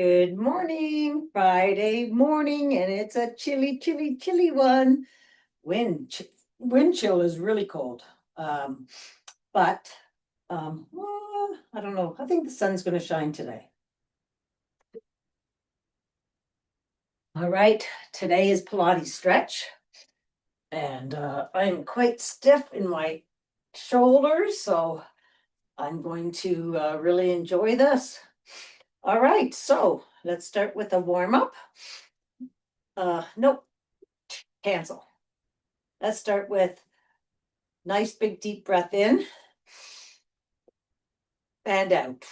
Good morning, Friday morning, and it's a chilly, chilly, chilly one. Wind chill is really cold. Um, but well, I don't know. I think the sun's going to shine today. All right, today is Pilates stretch, and I'm quite stiff in my shoulders, so I'm going to really enjoy this. All right, so let's start with a warm up. Nope, cancel. Let's start with nice big deep breath in and out.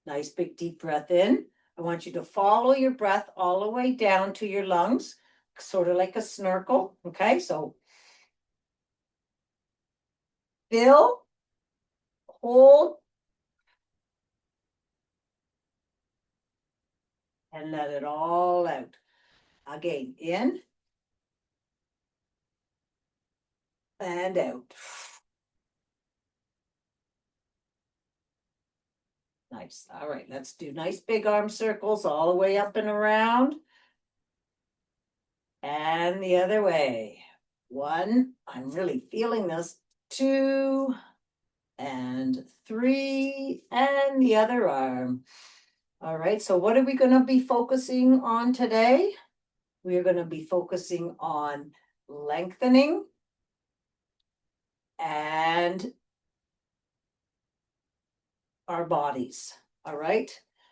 Nice big deep breath in. I want you to follow your breath all the way down to your lungs, sort of like a snorkel. Okay, so fill, hold, and let it all out. Again, in and out. Nice. All right, let's do nice big arm circles all the way up and around. And the other way. One, I'm really feeling this. Two, and three, and the other arm. All right, so what are we going to be focusing on today? We are going to be focusing on lengthening and our bodies. All right,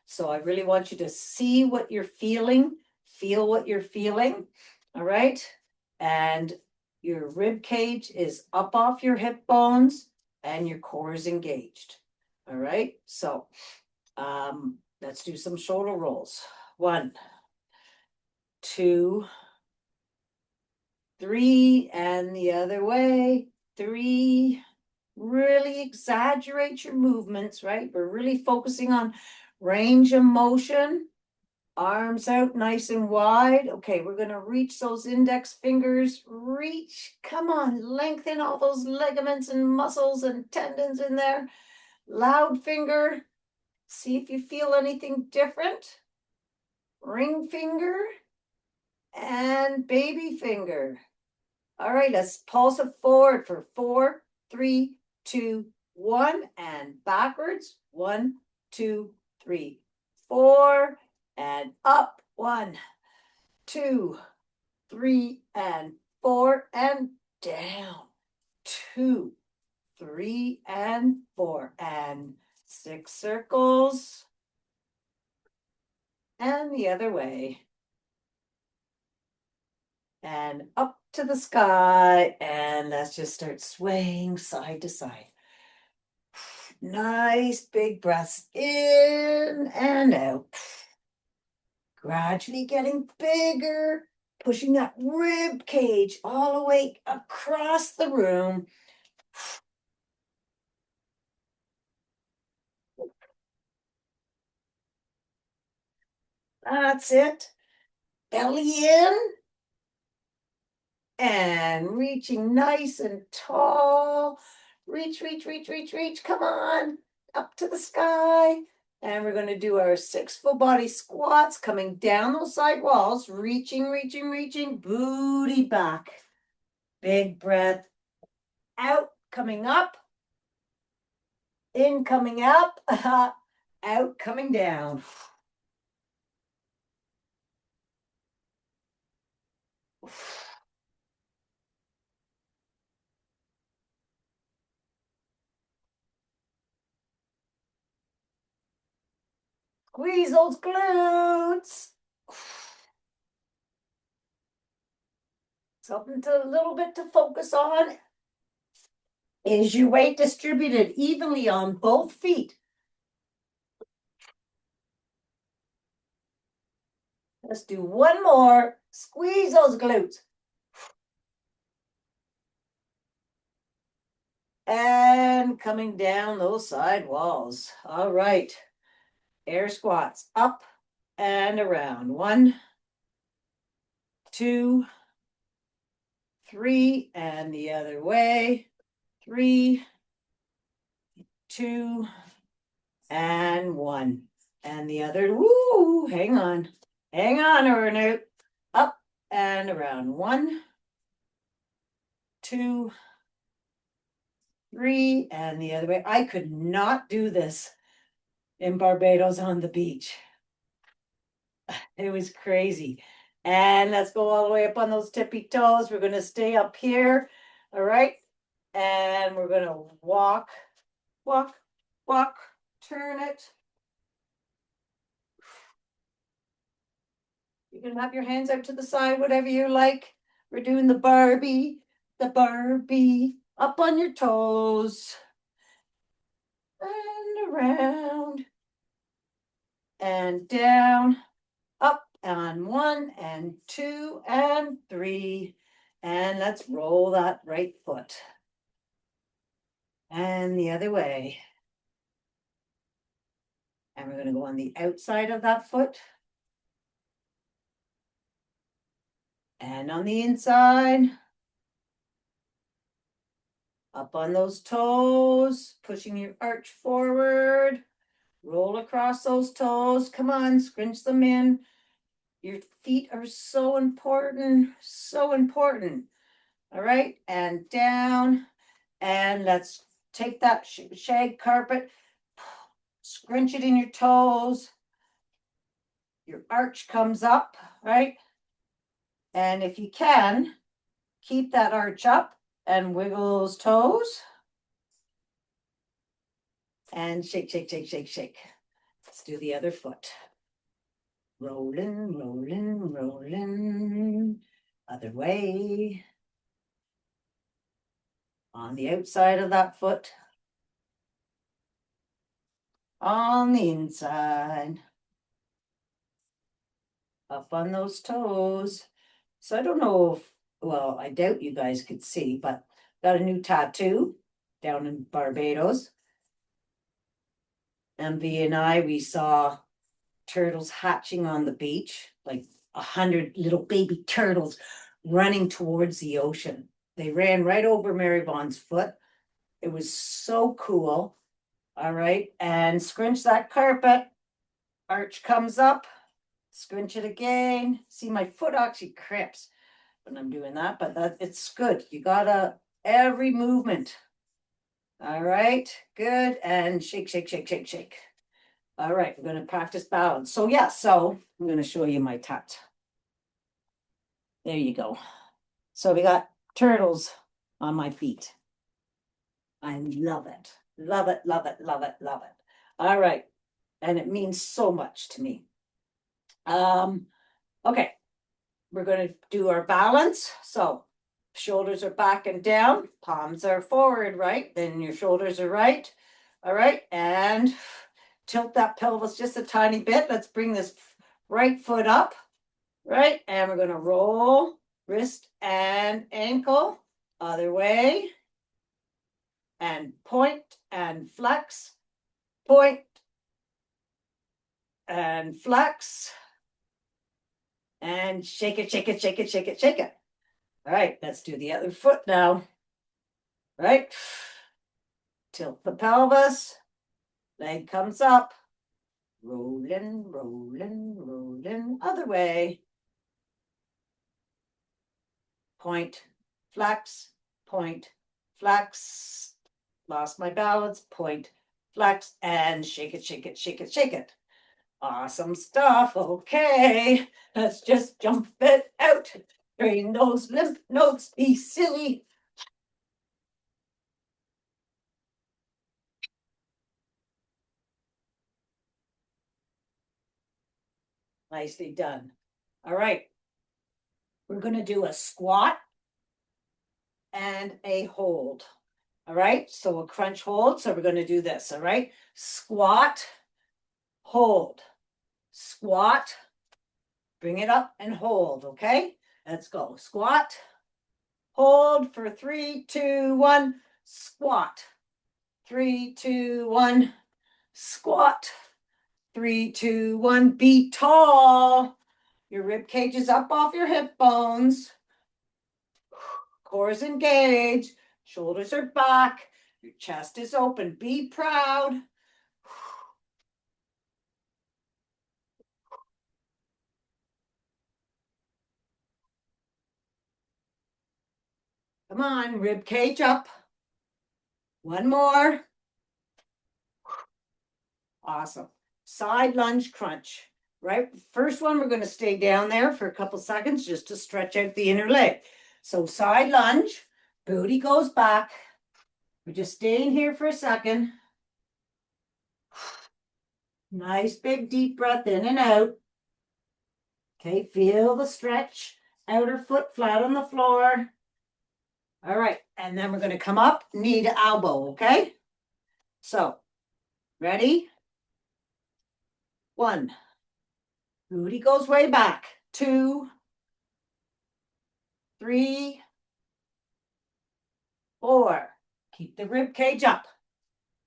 so I really want you to see what you're feeling, feel what you're feeling. All right, and your rib cage is up off your hip bones and your core is engaged. All right, so let's do some shoulder rolls. 1, 2, 3, and the other way. 3. Really exaggerate your movements, right? We're really focusing on range of motion. Arms out nice and wide. Okay, we're going to reach those index fingers. Reach. Come on, lengthen all those ligaments and muscles and tendons in there. Loud finger. See if you feel anything different. Ring finger and baby finger. All right, let's pulse it forward for 4, 3, 2, 1, and backwards. 1, 2, 3, 4, and up. 1, 2, 3, and 4, and down. 2, 3, and 4, and 6 circles. And the other way. And up to the sky, and let's just start swaying side to side. Nice big breaths in and out. Gradually getting bigger, pushing that rib cage all the way across the room. That's it. Belly in and reaching nice and tall. Reach, reach, reach, reach, reach. Come on, up to the sky. And we're going to do our 6 full body squats, coming down those side walls, reaching, reaching, reaching, booty back. Big breath out, coming up, in, coming up, out, coming down. Squeeze those glutes. Something to a little bit to focus on. Is your weight distributed evenly on both feet? Let's do one more. Squeeze those glutes. And coming down those side walls. All right. Air squats up and around. 1, 2, 3, and the other way. 3, 2, and 1. And the other, woo, hang on, Erna. Up and around. 1, 2, 3, and the other way. I could not do this in Barbados on the beach. It was crazy. And let's go all the way up on those tippy toes. We're going to stay up here. All right. And we're going to walk, walk, walk, turn it. You can have your hands out to the side, whatever you like. We're doing the Barbie, up on your toes. And around. And down, up on 1 and 2 and 3. And let's roll that right foot. And the other way. And we're going to go on the outside of that foot. And on the inside. Up on those toes, pushing your arch forward. Roll across those toes. Come on, scrunch them in. Your feet are so important, so important. All right, and down. And let's take that shag carpet, scrunch it in your toes. Your arch comes up, right? And if you can, keep that arch up and wiggle those toes. And shake, shake, shake, shake, shake. Let's do the other foot. Rolling, rolling, rolling. Other way. On the outside of that foot. On the inside. Up on those toes. So I don't know if, well, I doubt you guys could see, but got a new tattoo down in Barbados. MV and I, we saw turtles hatching on the beach, like 100 little baby turtles running towards the ocean. They ran right over Mary Vaughn's foot. It was so cool. All right. And scrunch that carpet. Arch comes up. Scrunch it again. See, my foot actually cramps when I'm doing that, but it's good. You gotta every movement. All right. Good. And shake, shake, shake, shake, shake. All right. We're going to practice balance. So yeah, so I'm going to show you my tat. There you go. So we got turtles on my feet. I love it. Love it, love it, love it, love it. All right. And it means so much to me. Okay. We're going to do our balance. So shoulders are back and down, palms are forward, right? Then your shoulders are right. All right. And tilt that pelvis just a tiny bit. Let's bring this right foot up, right? And we're going to roll wrist and ankle. Other way. And point and flex. Point and flex. And shake it, shake it, shake it, shake it, shake it. All right, let's do the other foot now. Right? Tilt the pelvis. Leg comes up. Rolling, rolling, rolling. Other way. Point, flex, point, flex. Lost my balance. Point, flex, and shake it, shake it, shake it, shake it. Awesome stuff. Okay, let's just jump it out. Train those lymph nodes. Be silly. Nicely done. All right. We're going to do a squat and a hold. All right. So a crunch hold. So we're going to do this. All right. Squat, hold, squat, bring it up and hold. Okay. Let's go. Squat, hold for 3, 2, 1, squat. 3, 2, 1, squat. 3, 2, 1, be tall. Your rib cage is up off your hip bones. Core is engaged. Shoulders are back. Your chest is open. Be proud. Come on, rib cage up. One more. Awesome. Side lunge crunch. Right? First one, we're going to stay down there for a couple seconds just to stretch out the inner leg. So side lunge, booty goes back. We're just staying here for a second. Nice big deep breath in and out. Okay, feel the stretch. Outer foot flat on the floor. All right, and then we're going to come up, knee to elbow, okay? So, ready? 1. Booty goes way back. 2, 3, 4. Keep the rib cage up.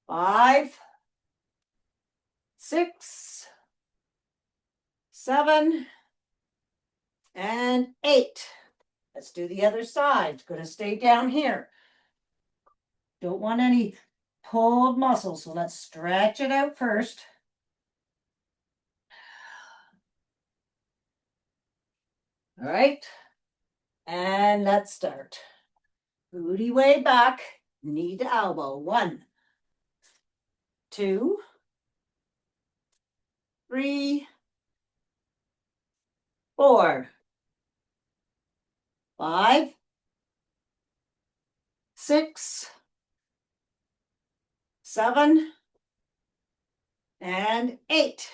5, 6, 7, and 8. Let's do the other side. Going to stay down here. Don't want any pulled muscles, so let's stretch it out first. All right, and let's start. Booty way back, knee to elbow. 1, 2, 3, 4, 5, 6, 7, and 8.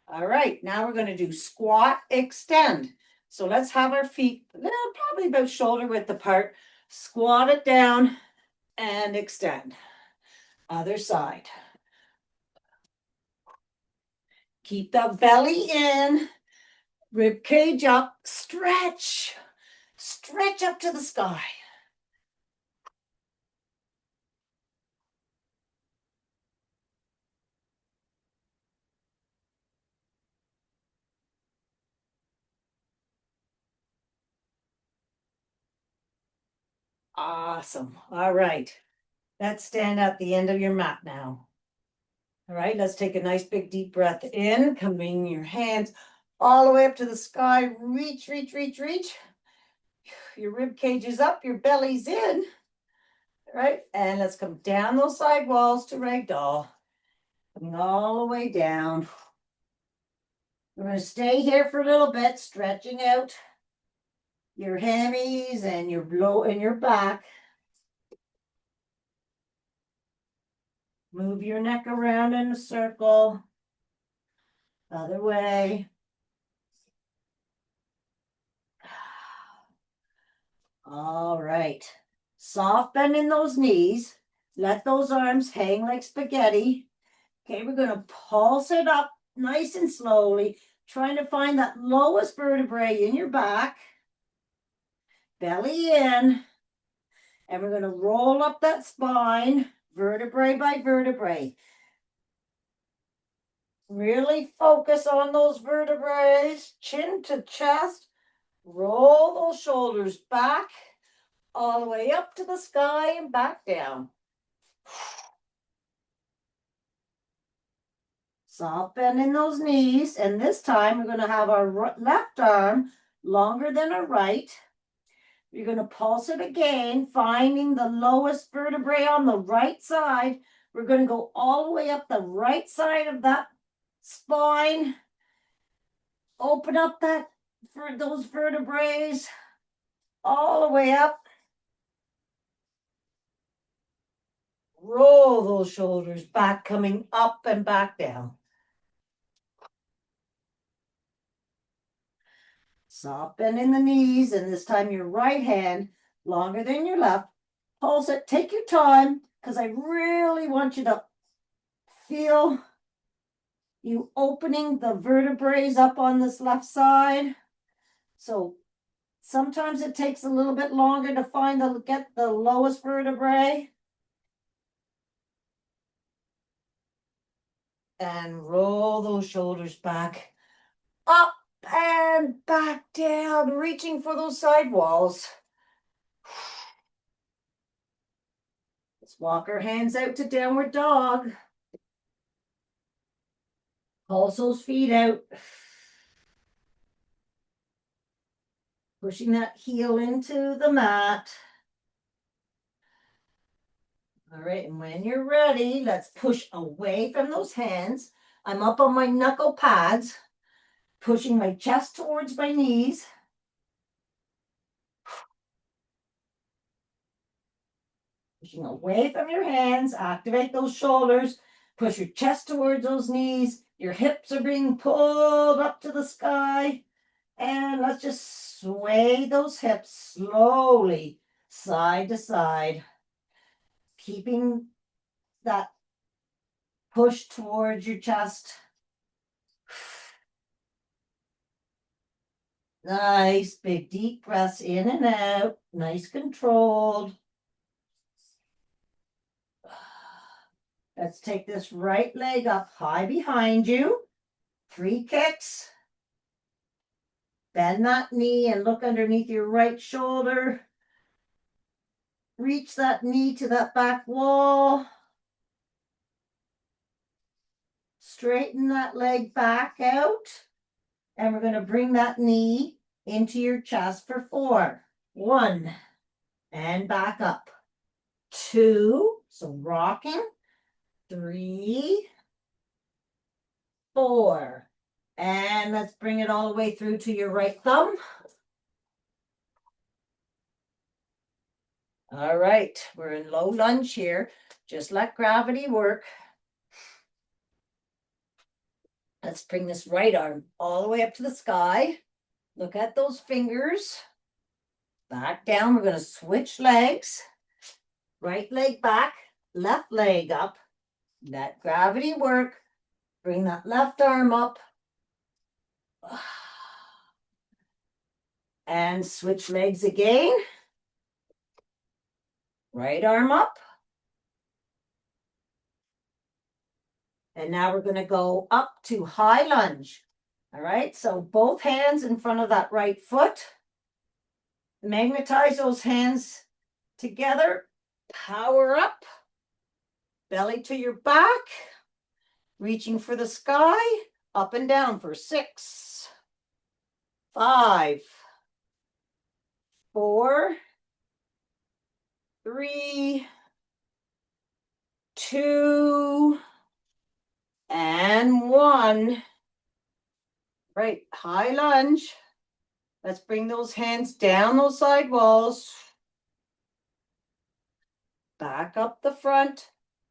All right, now we're going to do squat extend. So let's have our feet probably about shoulder width apart. Squat it down and extend. Other side. Keep the belly in, rib cage up, stretch. Stretch up to the sky. Awesome. All right. Let's stand at the end of your mat now. All right, let's take a nice big deep breath in, coming your hands all the way up to the sky. Reach, reach, reach, reach. Your rib cage is up, your belly's in. All right, and let's come down those side walls to ragdoll. Coming all the way down. We're going to stay here for a little bit, stretching out your hammies and your back. Move your neck around in a circle. Other way. All right. Soft bend in those knees. Let those arms hang like spaghetti. Okay, we're going to pulse it up nice and slowly, trying to find that lowest vertebrae in your back. Belly in. And we're going to roll up that spine, vertebrae by vertebrae. Really focus on those vertebrae, chin to chest. Roll those shoulders back, all the way up to the sky and back down. Soft bend in those knees. And this time we're going to have our left arm longer than our right. You're going to pulse it again, finding the lowest vertebrae on the right side. We're going to go all the way up the right side of that spine. Open up for those vertebrae all the way up. Roll those shoulders back, coming up and back down. Soft bend in the knees, and this time your right hand longer than your left. Pulse it. Take your time, because I really want you to feel you opening the vertebrae up on this left side. So sometimes it takes a little bit longer to get the lowest vertebrae. And roll those shoulders back, up and back down, reaching for those side walls. Let's walk our hands out to downward dog. Pulse those feet out. Pushing that heel into the mat. All right, and when you're ready, let's push away from those hands. I'm up on my knuckle pads, pushing my chest towards my knees. Pushing away from your hands, activate those shoulders, push your chest towards those knees. Your hips are being pulled up to the sky. And let's just sway those hips slowly, side to side, keeping that push towards your chest. Nice, big deep breaths in and out, nice controlled. Let's take this right leg up high behind you. 3 kicks. Bend that knee and look underneath your right shoulder. Reach that knee to that back wall. Straighten that leg back out. And we're going to bring that knee into your chest for 4. 1. And back up. 2. So rocking. 3. 4. And let's bring it all the way through to your right thumb. All right, we're in low lunge here. Just let gravity work. Let's bring this right arm all the way up to the sky. Look at those fingers. Back down. We're going to switch legs. Right leg back, left leg up. Let gravity work. Bring that left arm up. And switch legs again. Right arm up. And now we're going to go up to high lunge. All right, so both hands in front of that right foot. Magnetize those hands together. Power up. Belly to your back. Reaching for the sky. Up and down for 6, 5, 4, 3, 2, and 1. Right, high lunge. Let's bring those hands down those side walls. Back up the front.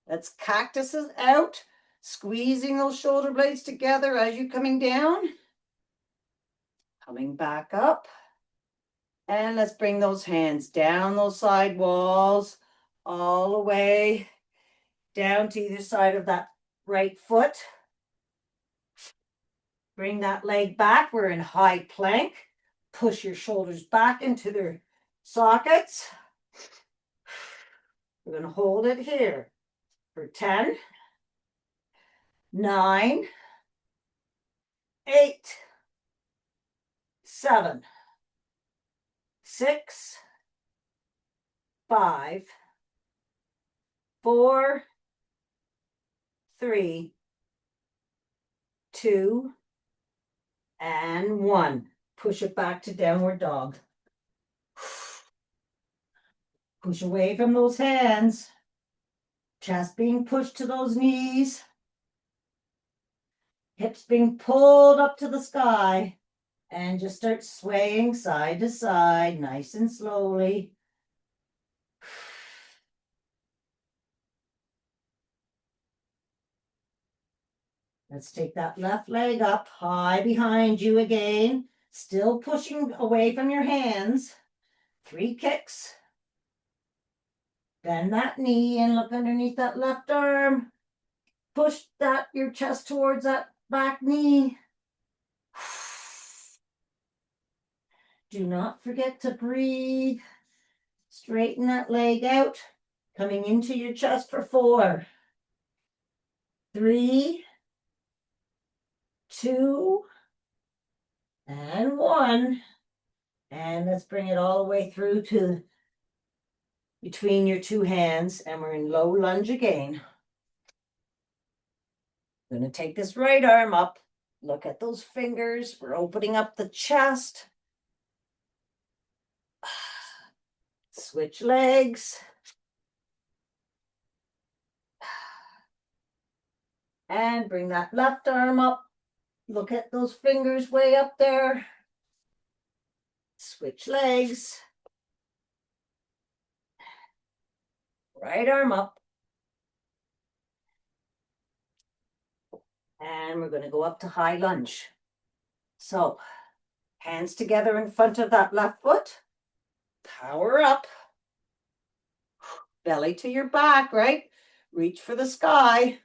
Let's cactuses out. Squeezing those shoulder blades together as you're coming down. Coming back up. And let's bring those hands down those side walls. All the way down to either side of that right foot. Bring that leg back. We're in high plank. Push your shoulders back into their sockets. We're going to hold it here for 10, 9, 8, 7, 6, 5, 4, 3, 2, and 1. Push it back to downward dog. Push away from those hands. Chest being pushed to those knees. Hips being pulled up to the sky. And just start swaying side to side, nice and slowly. Let's take that left leg up high behind you again. Still pushing away from your hands. 3 kicks. Bend that knee and look underneath that left arm. Push your chest towards that back knee. Do not forget to breathe. Straighten that leg out. Coming into your chest for 4, 3, 2, and 1. And let's bring it all the way through to between your 2 hands. And we're in low lunge again. I'm going to take this right arm up. Look at those fingers. We're opening up the chest. Switch legs. And bring that left arm up. Look at those fingers way up there. Switch legs. Right arm up. And we're going to go up to high lunge. So, hands together in front of that left foot. Power up. Belly to your back, right? Reach for the sky.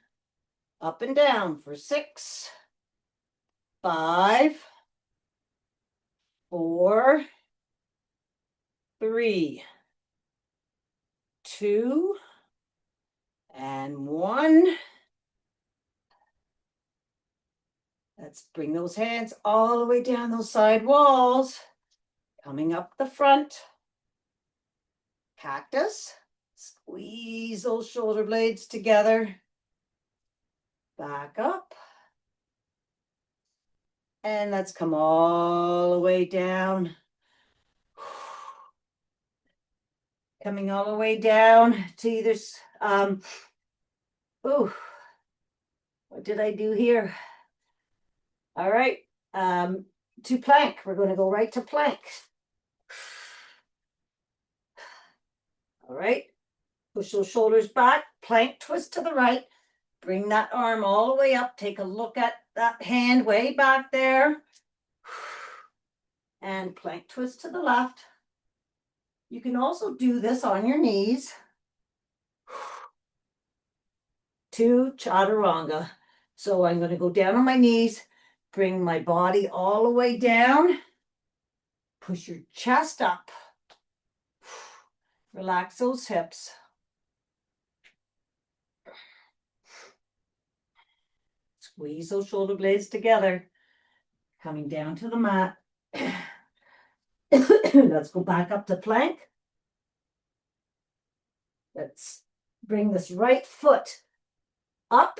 Up and down for 6, 5, 4, 3, 2, and 1. Let's bring those hands all the way down those side walls. Coming up the front. Cactus. Squeeze those shoulder blades together. Back up. And let's come all the way down. Coming all the way down to either, what did I do here? All right, to plank. We're going to go right to plank. All right, push those shoulders back, plank twist to the right, bring that arm all the way up, take a look at that hand way back there, and plank twist to the left. You can also do this on your knees. To chaturanga. So I'm going to go down on my knees, bring my body all the way down, push your chest up, relax those hips. Squeeze those shoulder blades together, coming down to the mat. Let's go back up to plank. Let's bring this right foot up.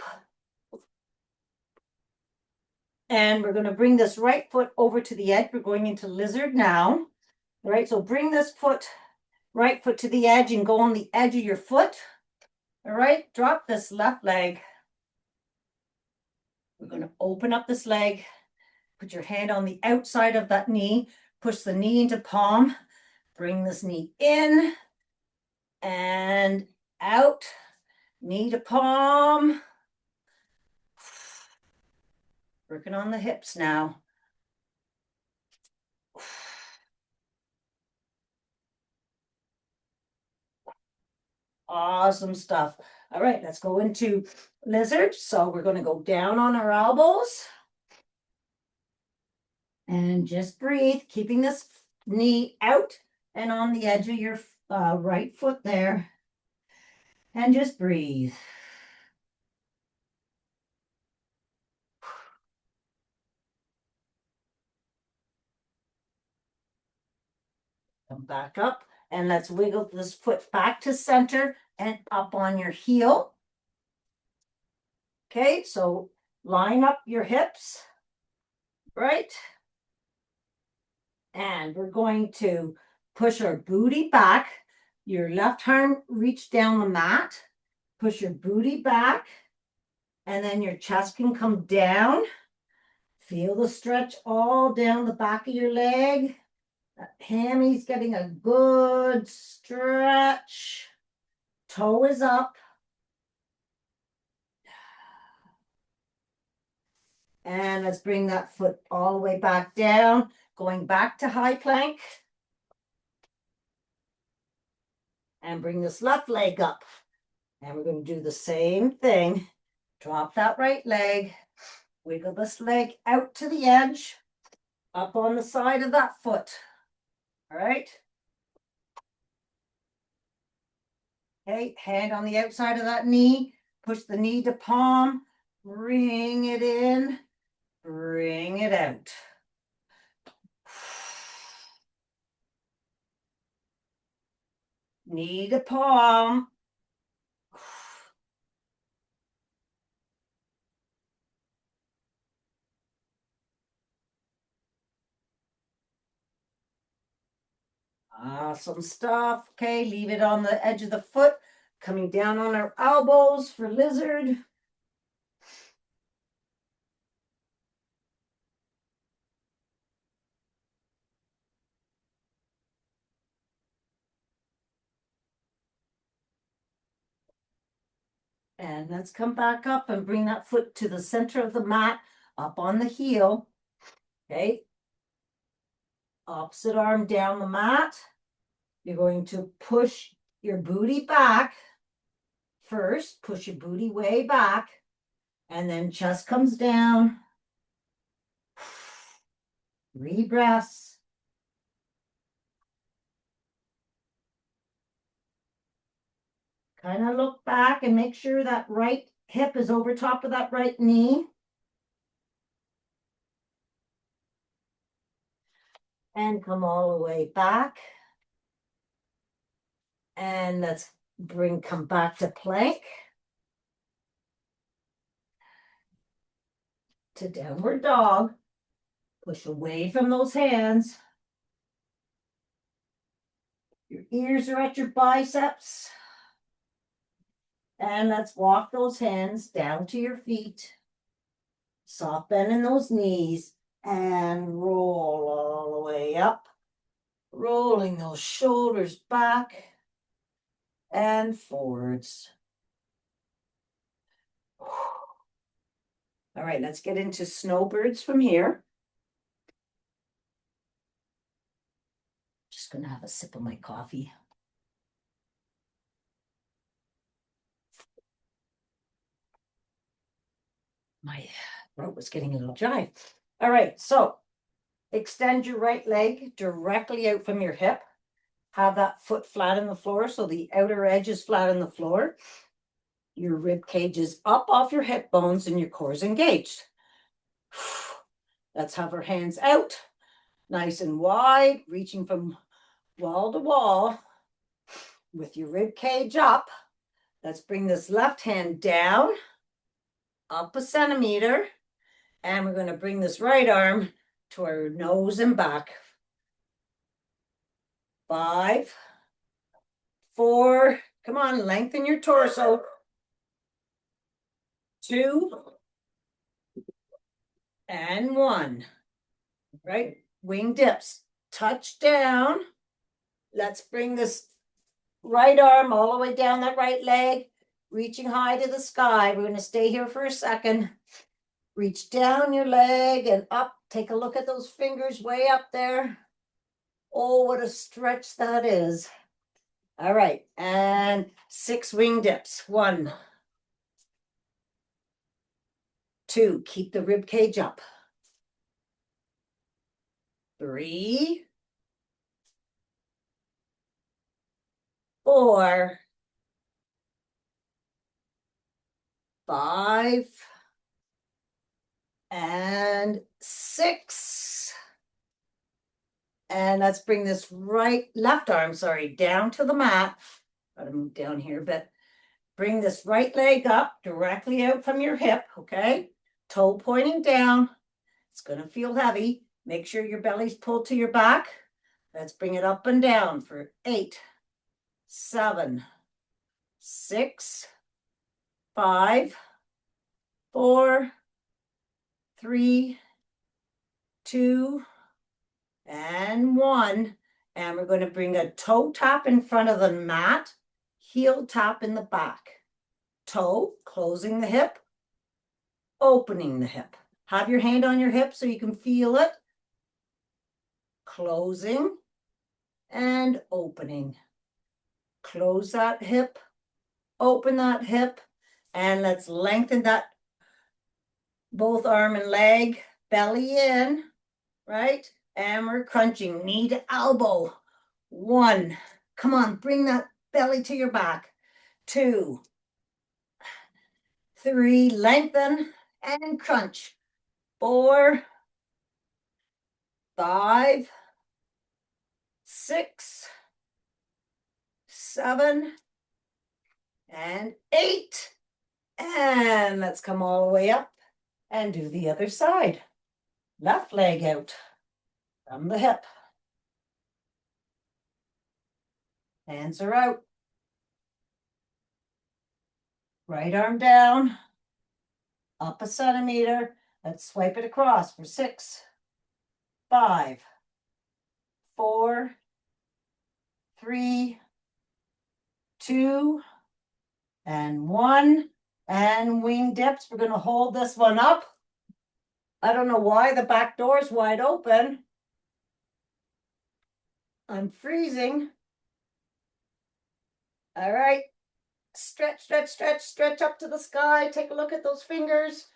And we're going to bring this right foot over to the edge. We're going into lizard now. All right, so bring this right foot to the edge and go on the edge of your foot. All right, drop this left leg. We're going to open up this leg. Put your hand on the outside of that knee. Push the knee into palm. Bring this knee in and out. Knee to palm. Working on the hips now. Awesome stuff. All right, let's go into lizard. So we're going to go down on our elbows. And just breathe, keeping this knee out and on the edge of your right foot there. And just breathe. Come back up and let's wiggle this foot back to center and up on your heel. Okay, so line up your hips, right? And we're going to push our booty back. Your left arm reach down the mat. Push your booty back. And then your chest can come down. Feel the stretch all down the back of your leg. That hammy's getting a good stretch. Toe is up. And let's bring that foot all the way back down, going back to high plank. And bring this left leg up. And we're going to do the same thing. Drop that right leg. Wiggle this leg out to the edge. Up on the side of that foot. All right. Okay, hand on the outside of that knee. Push the knee to palm. Bring it in. Bring it out. Knee to palm. Awesome stuff. Okay, leave it on the edge of the foot. Coming down on our elbows for lizard. And let's come back up and bring that foot to the center of the mat, up on the heel. Okay. Opposite arm down the mat. You're going to push your booty back first. Push your booty way back. And then chest comes down. 3 breaths. Kind of look back and make sure that right hip is over top of that right knee. And come all the way back. And let's come back to plank. To downward dog. Push away from those hands. Your ears are at your biceps. And let's walk those hands down to your feet. Soft bend in those knees and roll all the way up. Rolling those shoulders back and forwards. All right, let's get into snowbirds from here. Just gonna have a sip of my coffee. My throat was getting a little dry. All right, so extend your right leg directly out from your hip. Have that foot flat on the floor so the outer edge is flat on the floor. Your rib cage is up off your hip bones and your core is engaged. Let's have our hands out, nice and wide, reaching from wall to wall with your rib cage up. Let's bring this left hand down, up a centimeter, and we're going to bring this right arm to our nose and back. 5, 4, come on, lengthen your torso. 2, and 1. Right? Wing dips. Touch down. Let's bring this right arm all the way down that right leg, reaching high to the sky. We're going to stay here for a second. Reach down your leg and up. Take a look at those fingers way up there. Oh, what a stretch that is. All right. And 6 wing dips. 1, 2. Keep the rib cage up. 3, 4, 5, and 6. And let's bring this left arm, down to the mat. Gotta move down here a bit. Bring this right leg up directly out from your hip, okay? Toe pointing down. It's gonna feel heavy. Make sure your belly's pulled to your back. Let's bring it up and down for 8, 7, 6, 5, 4, 3, 2, and 1. And we're going to bring a toe tap in front of the mat, heel tap in the back. Toe, closing the hip, opening the hip. Have your hand on your hip so you can feel it. Closing and opening. Close that hip, open that hip, and let's lengthen that both arm and leg, belly in, right? And we're crunching knee to elbow. 1, come on, bring that belly to your back. 2, 3, lengthen and crunch. 4, 5, 6, 7, and 8. And let's come all the way up and do the other side. Left leg out from the hip. Hands are out. Right arm down. Up a centimeter. Let's swipe it across for 6, 5, 4, 3, 2, and 1. And wing dips. We're going to hold this one up. I don't know why the back door is wide open. I'm freezing. All right. Stretch, stretch, stretch, stretch up to the sky. Take a look at those fingers.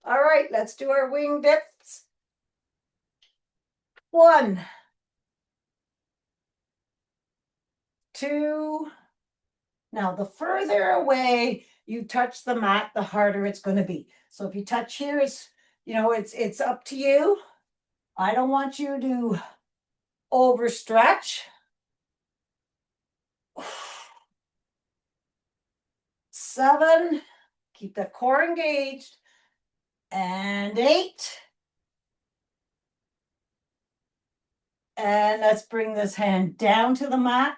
All right, let's do our wing dips. 1, 2. Now, the further away you touch the mat, the harder it's going to be. So if you touch here, it's up to you. I don't want you to overstretch. 7, keep the core engaged. And 8. And let's bring this hand down to the mat.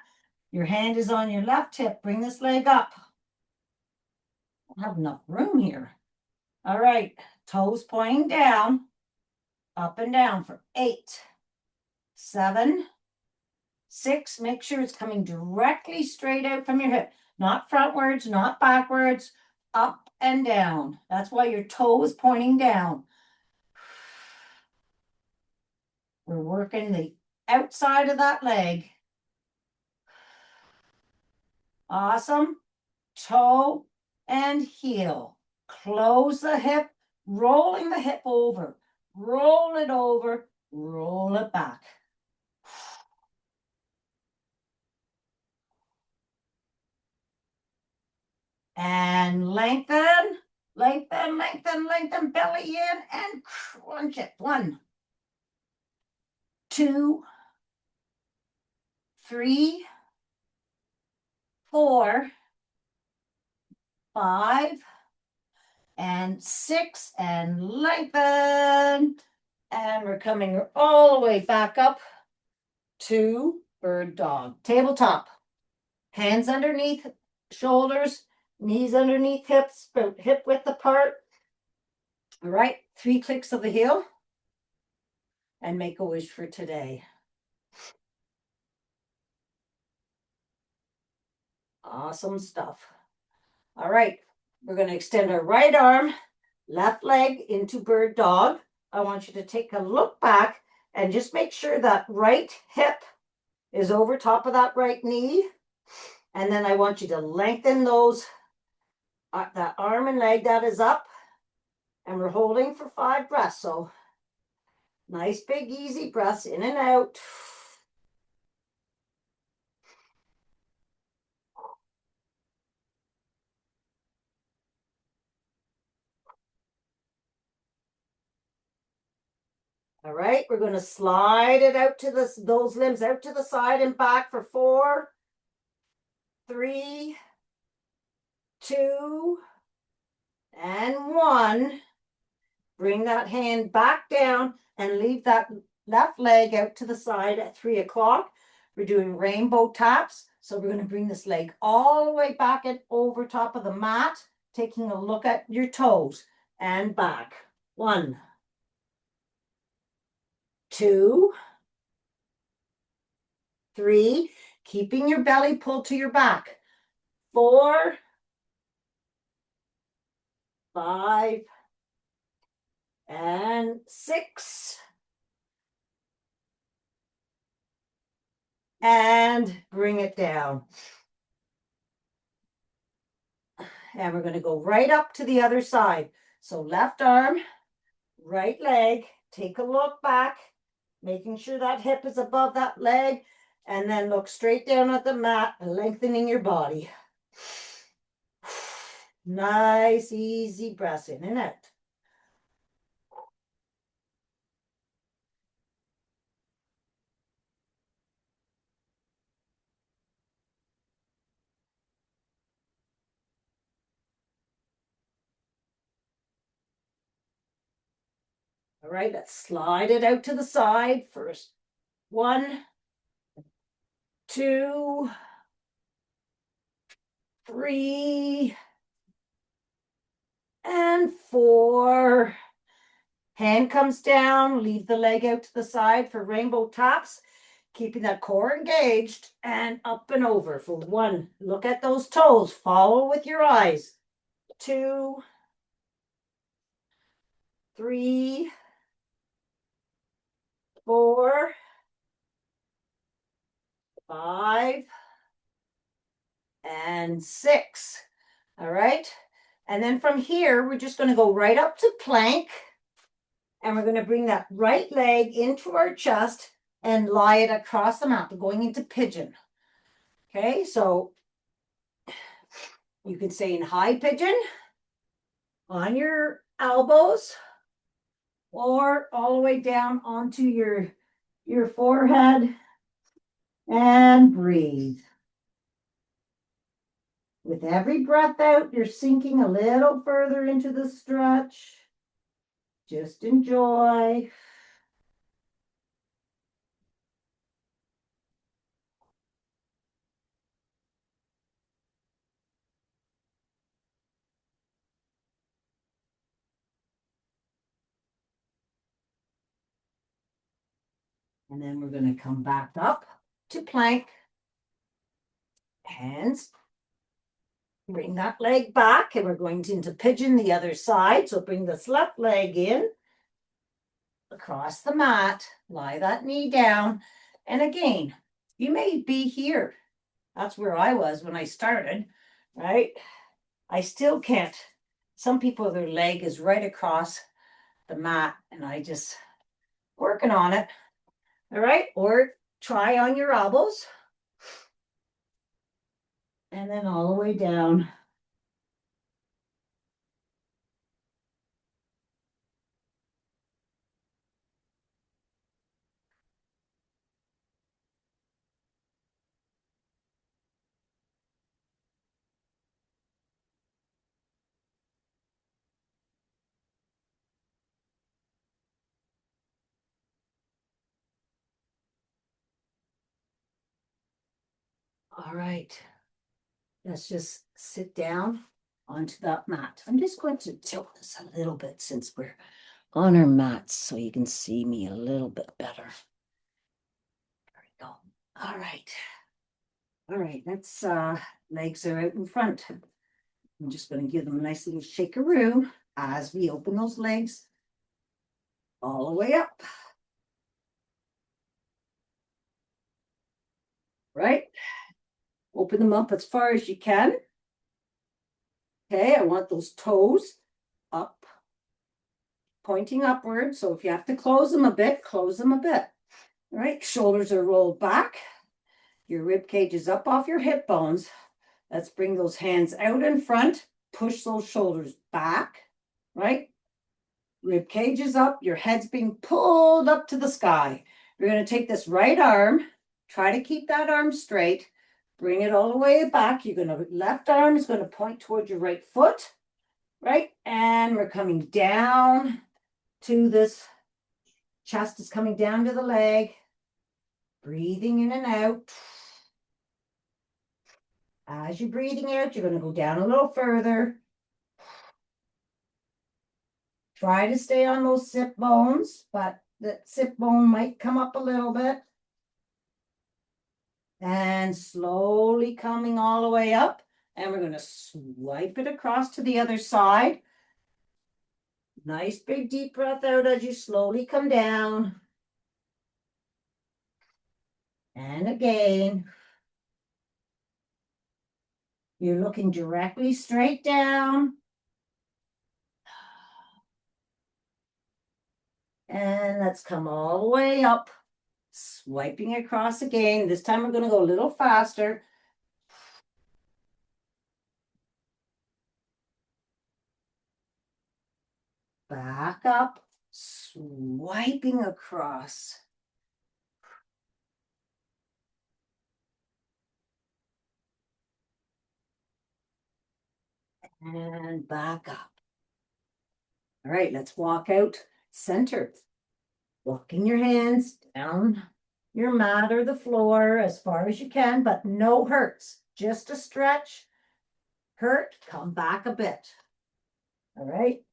Your hand is on your left hip. Bring this leg up. I don't have enough room here. All right, toes pointing down, up and down for 8, 7, 6. Make sure it's coming directly straight out from your hip, not frontwards, not backwards, up and down. That's why your toe is pointing down. We're working the outside of that leg. Awesome. Toe and heel. Close the hip, rolling the hip over. Roll it over, roll it back. And lengthen, lengthen, lengthen, lengthen, belly in and crunch it. 1, 2, 3, 4, 5, and 6, and lengthen. And we're coming all the way back up to bird dog. Tabletop. Hands underneath shoulders, knees underneath hips, about hip width apart. All right, 3 clicks of the heel. And make a wish for today. Awesome stuff. All right, we're going to extend our right arm, left leg into bird dog. I want you to take a look back and just make sure that right hip is over top of that right knee. And then I want you to lengthen those, that arm and leg that is up. And we're holding for 5 breaths. So nice, big, easy breaths in and out. All right, we're going to slide it out to those limbs out to the side and back for 4, 3, 2, and 1. Bring that hand back down and leave that left leg out to the side at 3 o'clock. We're doing rainbow taps. So we're going to bring this leg all the way back and over top of the mat, taking a look at your toes and back. 1, 2, 3, keeping your belly pulled to your back. 4, 5, and 6. And bring it down. And we're going to go right up to the other side. So left arm, right leg, take a look back, making sure that hip is above that leg, and then look straight down at the mat, lengthening your body. Nice, easy breaths in and out. All right, let's slide it out to the side first. 1, 2, 3, and 4. Hand comes down, leave the leg out to the side for rainbow taps, keeping that core engaged, and up and over for 1. Look at those toes, follow with your eyes. 2, 3, 4, 5, and 6. All right. And then from here, we're just going to go right up to plank. And we're going to bring that right leg into our chest and lie it across the mat, going into pigeon. Okay, so you can stay in high pigeon on your elbows or all the way down onto your forehead and breathe. With every breath out, you're sinking a little further into the stretch. Just enjoy. And then we're going to come back up to plank. Hands. Bring that leg back, and we're going into pigeon the other side. So bring this left leg in across the mat, lie that knee down. And again, you may be here. That's where I was when I started, right? I still can't. Some people, their leg is right across the mat, and I just working on it. All right, or try on your elbows. And then all the way down. All right. Let's just sit down onto that mat. I'm just going to tilt this a little bit since we're on our mats so you can see me a little bit better. There we go. All right. All right, let's legs are out in front. I'm just going to give them a nice little shakeroo as we open those legs all the way up. Right? Open them up as far as you can. Okay, I want those toes up, pointing upward. So if you have to close them a bit, close them a bit. All right, shoulders are rolled back. Your rib cage is up off your hip bones. Let's bring those hands out in front. Push those shoulders back, right? Rib cage is up. Your head's being pulled up to the sky. You're going to take this right arm. Try to keep that arm straight. Bring it all the way back. You're going to, left arm is going to point towards your right foot, right? And we're coming down to this. Chest is coming down to the leg. Breathing in and out. As you're breathing out, you're going to go down a little further. Try to stay on those sit bones, but the sit bone might come up a little bit. And slowly coming all the way up. And we're going to swipe it across to the other side. Nice big deep breath out as you slowly come down. And again. You're looking directly straight down. And let's come all the way up. Swiping across again. This time we're going to go a little faster. Back up, swiping across. And back up. All right, let's walk out center. Walking your hands down your mat or the floor as far as you can, but no hurts. Just a stretch. Hurt, come back a bit. All right.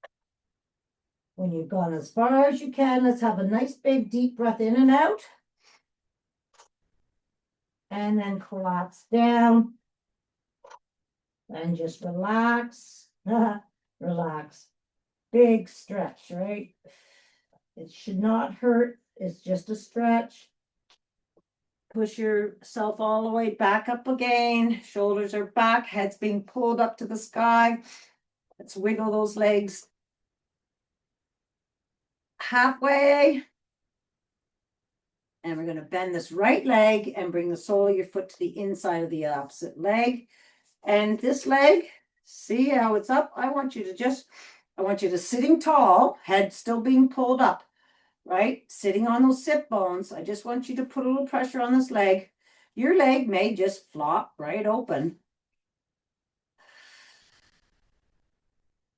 When you've gone as far as you can, let's have a nice big deep breath in and out. And then collapse down. And just relax. Relax. Big stretch, right? It should not hurt. It's just a stretch. Push yourself all the way back up again. Shoulders are back, head's being pulled up to the sky. Let's wiggle those legs halfway. And we're going to bend this right leg and bring the sole of your foot to the inside of the opposite leg. And this leg, see how it's up? I want you to sitting tall, head still being pulled up, right? Sitting on those sit bones. I just want you to put a little pressure on this leg. Your leg may just flop right open.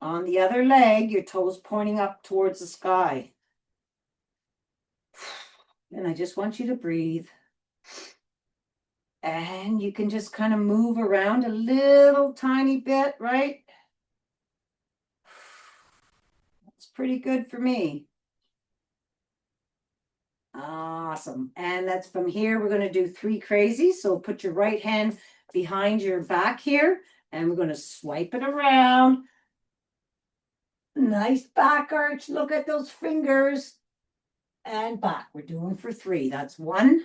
On the other leg, your toes pointing up towards the sky. And I just want you to breathe. And you can just kind of move around a little tiny bit, right? That's pretty good for me. Awesome. And that's from here. We're going to do 3 crazies. So put your right hand behind your back here, and we're going to swipe it around. Nice back arch. Look at those fingers. And back. We're doing for 3. That's 1,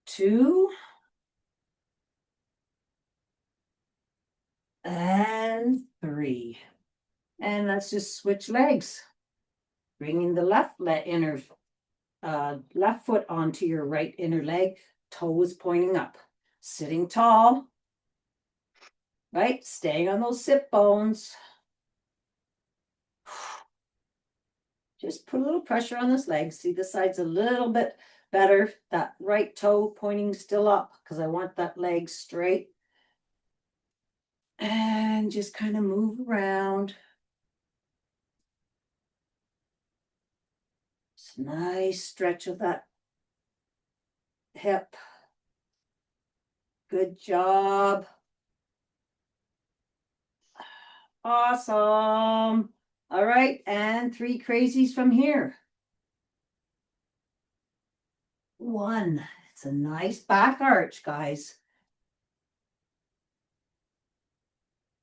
2, and 3. And let's just switch legs. Bringing the left foot onto your right inner leg, toes pointing up, sitting tall, right? Staying on those sit bones. Just put a little pressure on this leg. See, this side's a little bit better. That right toe pointing still up because I want that leg straight. And just kind of move around. It's a nice stretch of that hip. Good job. Awesome. All right, and 3 crazies from here. 1. It's a nice back arch, guys.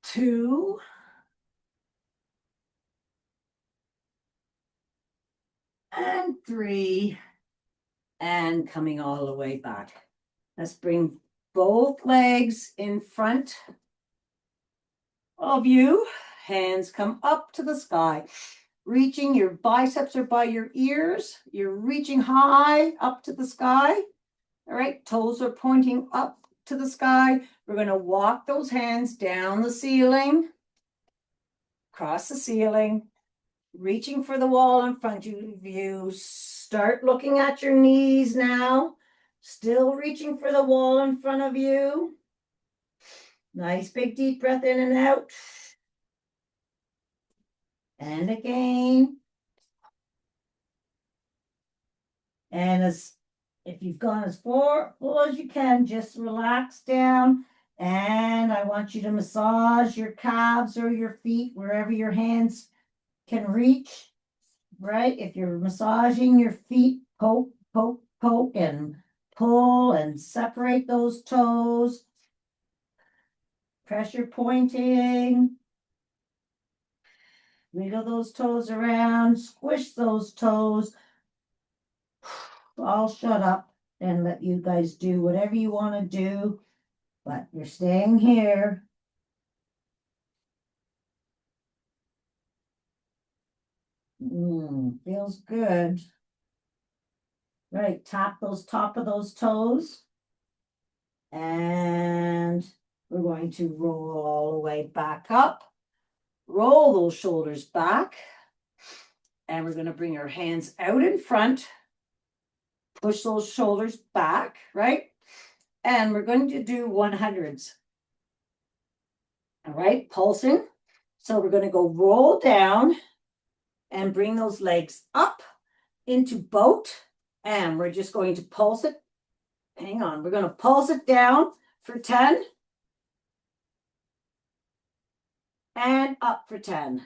2. And 3. And coming all the way back. Let's bring both legs in front of you. Hands come up to the sky. Reaching, your biceps are by your ears. You're reaching high up to the sky. All right, toes are pointing up to the sky. We're going to walk those hands down the ceiling, across the ceiling, reaching for the wall in front of you. Start looking at your knees now. Still reaching for the wall in front of you. Nice big deep breath in and out. And again. And if you've gone as full as you can, just relax down. And I want you to massage your calves or your feet, wherever your hands can reach, right? If you're massaging your feet, poke, poke, poke, and pull and separate those toes. Pressure pointing. Wiggle those toes around, squish those toes. I'll shut up and let you guys do whatever you want to do, but you're staying here. Feels good. Right, tap those top of those toes. And we're going to roll all the way back up. Roll those shoulders back. And we're going to bring our hands out in front. Push those shoulders back, right? And we're going to do 100s. All right, pulsing. So we're going to go roll down and bring those legs up into boat. And we're just going to pulse it. Hang on, we're going to pulse it down for 10. And up for 10.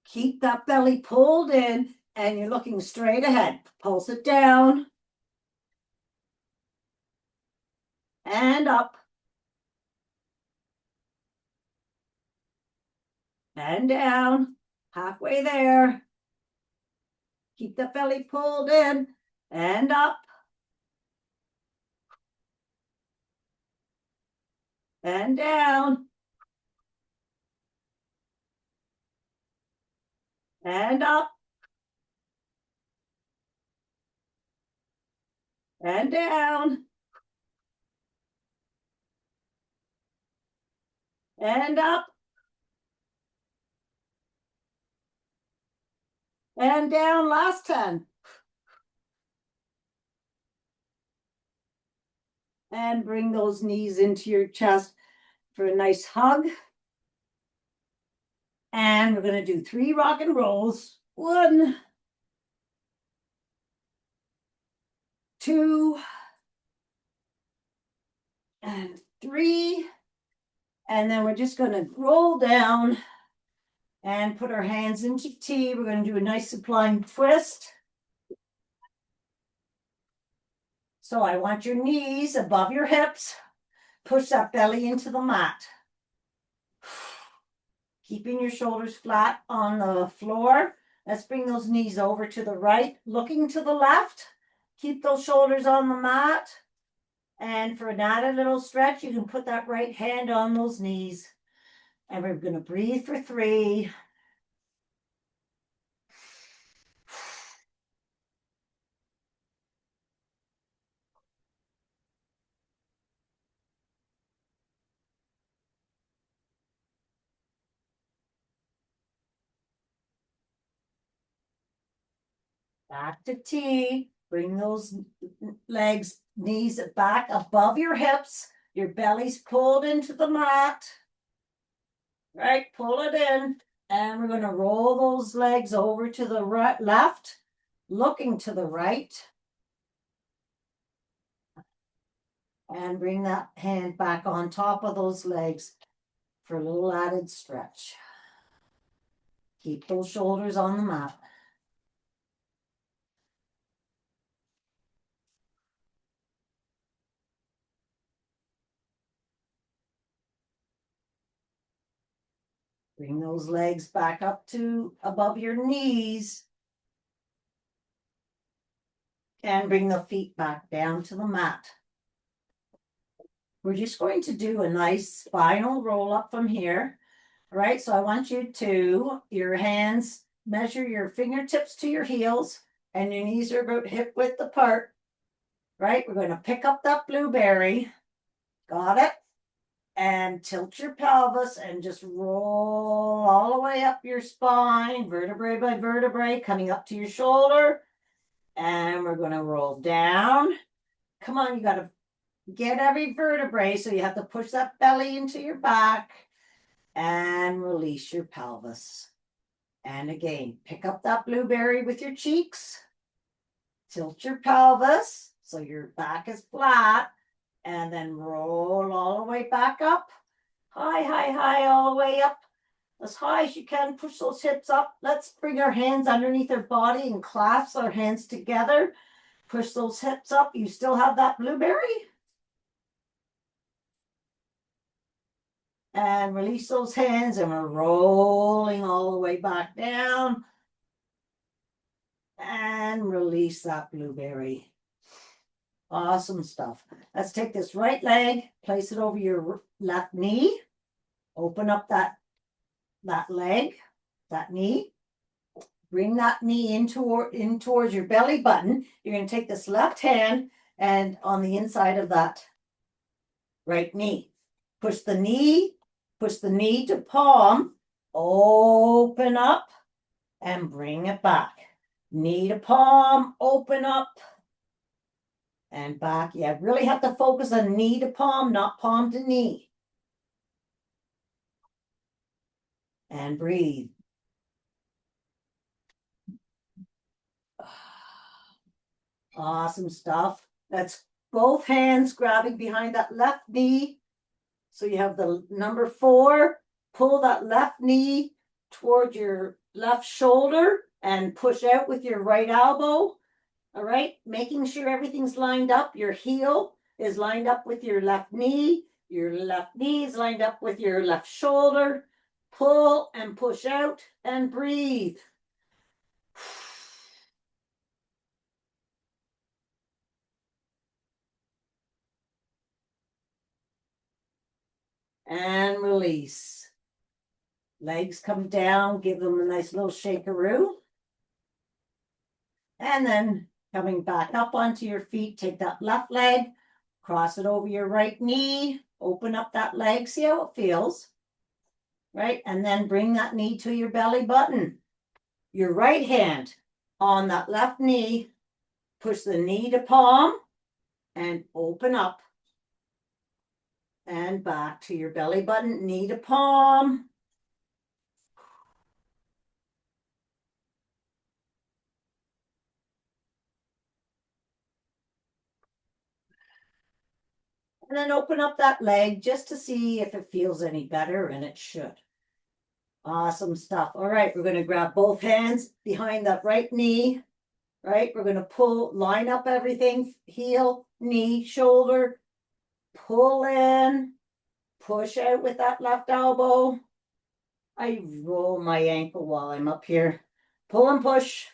Keep that belly pulled in and you're looking straight ahead. Pulse it down. and up, and down, halfway there. Keep the belly pulled in, and up, and down, and up, and down, and up, and down. Last 10. And bring those knees into your chest for a nice hug. And we're going to do 3 rock and rolls. 1, 2, and 3. And then we're just going to roll down and put our hands into T. We're going to do a nice supine twist. So I want your knees above your hips. Push that belly into the mat. Keeping your shoulders flat on the floor. Let's bring those knees over to the right, looking to the left. Keep those shoulders on the mat. And for an added little stretch, you can put that right hand on those knees. And we're going to breathe for 3. Back to T. Bring those legs, knees back above your hips. Your belly's pulled into the mat. Right, pull it in. And we're going to roll those legs over to the right, left, looking to the right. And bring that hand back on top of those legs for a little added stretch. Keep those shoulders on the mat. Bring those legs back up to above your knees. And bring the feet back down to the mat. We're just going to do a nice spinal roll up from here. All right, so I want you to, your hands, measure your fingertips to your heels, and your knees are about hip width apart. Right, we're going to pick up that blueberry. Got it? And tilt your pelvis and just roll all the way up your spine, vertebrae by vertebrae, coming up to your shoulder. And we're going to roll down. Come on, you got to get every vertebrae, so you have to push that belly into your back and release your pelvis. And again, pick up that blueberry with your cheeks. Tilt your pelvis so your back is flat. And then roll all the way back up. High, high, high, all the way up. As high as you can. Push those hips up. Let's bring our hands underneath our body and clasp our hands together. Push those hips up. You still have that blueberry. And release those hands. And we're rolling all the way back down. And release that blueberry. Awesome stuff. Let's take this right leg, place it over your left knee. Open up that leg, that knee. Bring that knee in towards your belly button. You're going to take this left hand and on the inside of that right knee. Push the knee to palm. Open up and bring it back. Knee to palm, open up. And back. Yeah, really have to focus on knee to palm, not palm to knee. And breathe. Awesome stuff. That's both hands grabbing behind that left knee. So you have the number 4. Pull that left knee toward your left shoulder and push out with your right elbow. All right, making sure everything's lined up. Your heel is lined up with your left knee. Your left knee is lined up with your left shoulder. Pull and push out and breathe. And release. Legs come down, give them a nice little shakeroo. And then coming back up onto your feet, take that left leg, cross it over your right knee, open up that leg, see how it feels, right? And then bring that knee to your belly button. Your right hand on that left knee, push the knee to palm and open up and back to your belly button, knee to palm. And then open up that leg just to see if it feels any better, and it should. Awesome stuff. All right, we're going to grab both hands behind that right knee, right? We're going to pull, line up everything, heel, knee, shoulder, pull in, push out with that left elbow. I roll my ankle while I'm up here. Pull and push.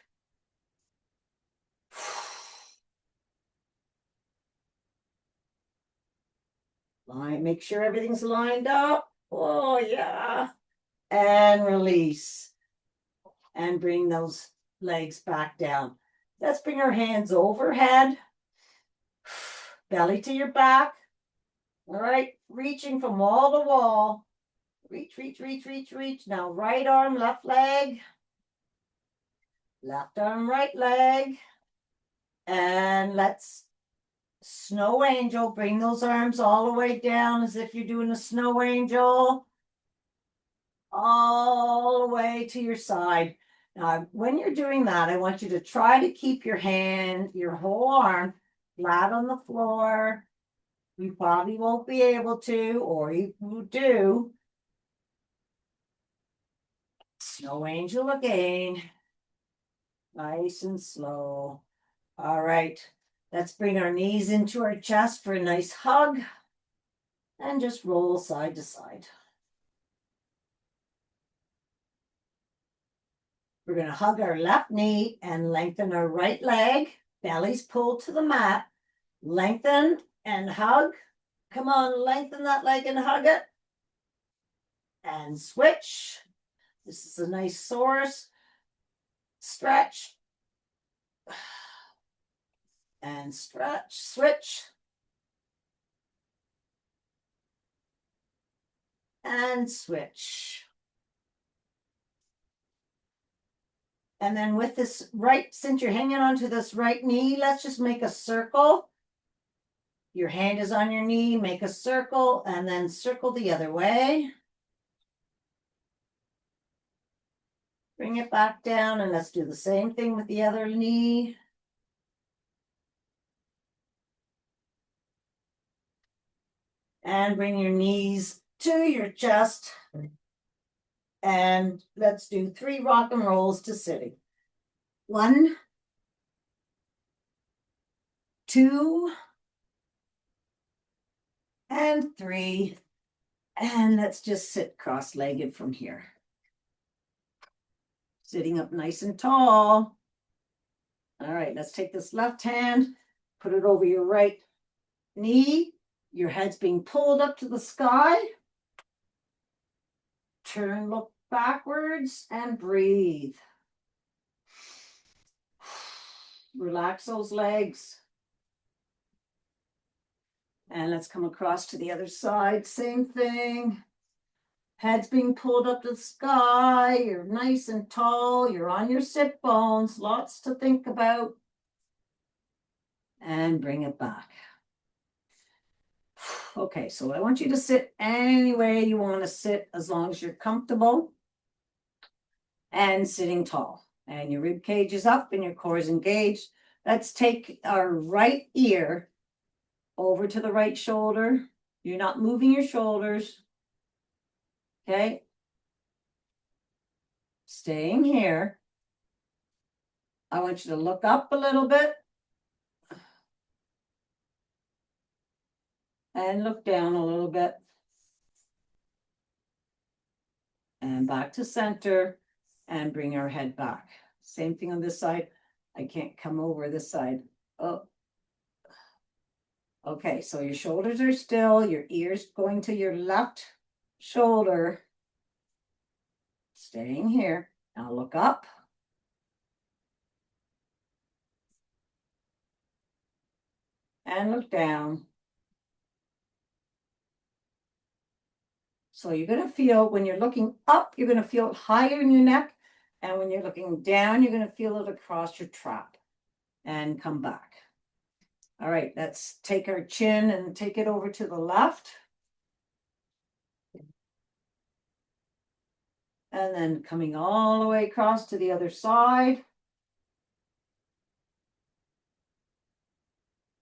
Line, make sure everything's lined up. Oh, yeah. And release. And bring those legs back down. Let's bring our hands overhead. Belly to your back. All right, reaching from wall to wall. Reach, reach, reach, reach, reach. Now right arm, left leg. Left arm, right leg. And let's snow angel. Bring those arms all the way down as if you're doing a snow angel. All the way to your side. Now, when you're doing that, I want you to try to keep your hand, your whole arm, flat on the floor. You probably won't be able to, or you do. Snow angel again. Nice and slow. All right. Let's bring our knees into our chest for a nice hug. And just roll side to side. We're going to hug our left knee and lengthen our right leg. Belly's pulled to the mat. Lengthen and hug. Come on, lengthen that leg and hug it. And switch. This is a nice source. Stretch. And stretch, switch. And switch. And then with this right, since you're hanging onto this right knee, let's just make a circle. Your hand is on your knee, make a circle, and then circle the other way. Bring it back down, and let's do the same thing with the other knee. And bring your knees to your chest. And let's do 3 rock and rolls to sitting. 1, 2, and 3. And let's just sit cross-legged from here. Sitting up nice and tall. All right, let's take this left hand, put it over your right knee. Your head's being pulled up to the sky. Turn, look backwards, and breathe. Relax those legs. And let's come across to the other side. Same thing. Head's being pulled up to the sky. You're nice and tall. You're on your sit bones. Lots to think about. And bring it back. Okay, so I want you to sit any way you want to sit as long as you're comfortable and sitting tall. And your rib cage is up and your core is engaged. Let's take our right ear over to the right shoulder. You're not moving your shoulders. Okay. Staying here. I want you to look up a little bit. And look down a little bit. And back to center and bring our head back. Same thing on this side. I can't come over this side. Oh. Okay, so your shoulders are still, your ears going to your left shoulder. Staying here. Now look up. And look down. So you're going to feel, when you're looking up, you're going to feel it higher in your neck. And when you're looking down, you're going to feel it across your trap. And come back. All right, let's take our chin and take it over to the left. And then coming all the way across to the other side.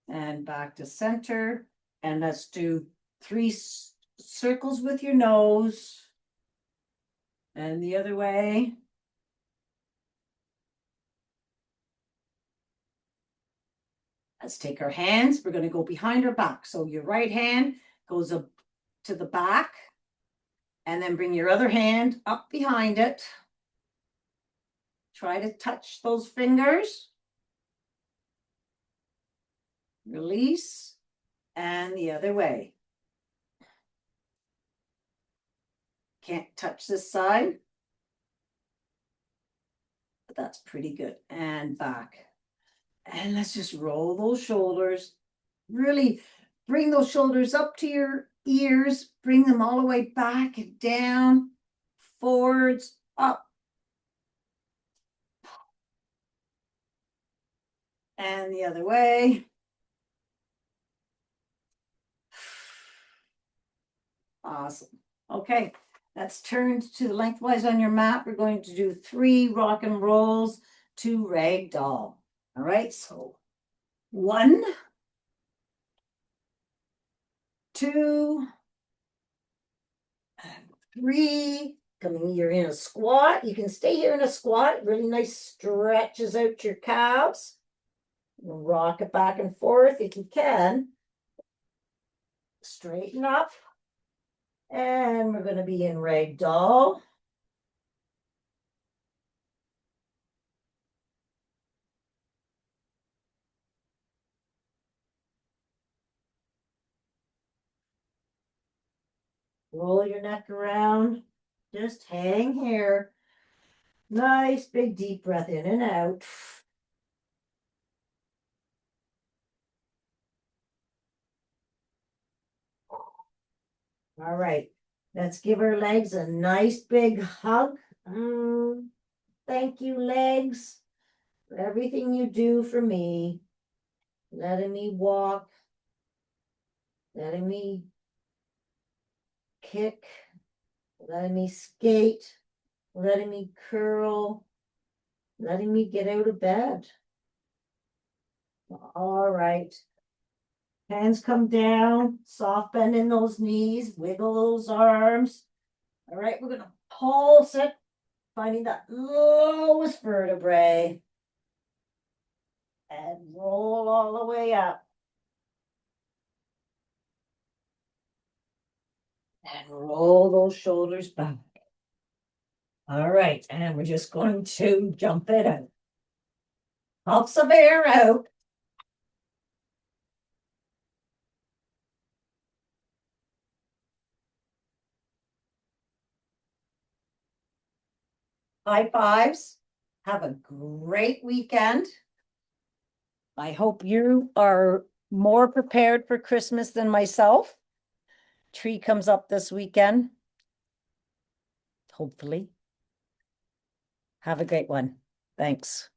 And back to center. And let's do 3 circles with your nose. And the other way. Let's take our hands. We're going to go behind our back. So your right hand goes up to the back. And then bring your other hand up behind it. Try to touch those fingers. Release. And the other way. Can't touch this side. But that's pretty good. And back. And let's just roll those shoulders. Really bring those shoulders up to your ears. Bring them all the way back and down. Forwards, up. And the other way. Awesome. Okay, let's turn to lengthwise on your mat. We're going to do 3 rock and rolls, 2 rag doll. All right, so 1, 2, and 3. You're in a squat. You can stay here in a squat. Really nice stretches out your calves. Rock it back and forth if you can. Straighten up. And we're going to be in rag doll. Roll your neck around. Just hang here. Nice big deep breath in and out. All right. Let's give our legs a nice big hug. Thank you, legs, for everything you do for me. Letting me walk. Letting me kick. Letting me skate. Letting me curl. Letting me get out of bed. All right. Hands come down, soft bend in those knees, wiggle those arms. All right, we're going to pulse it, finding that lowest vertebrae. And roll all the way up. And roll those shoulders back. All right, and we're just going to jump it out. Puffs of air out. High fives. Have a great weekend. I hope you are more prepared for Christmas than myself. Tree comes up this weekend. Hopefully. Have a great one. Thanks.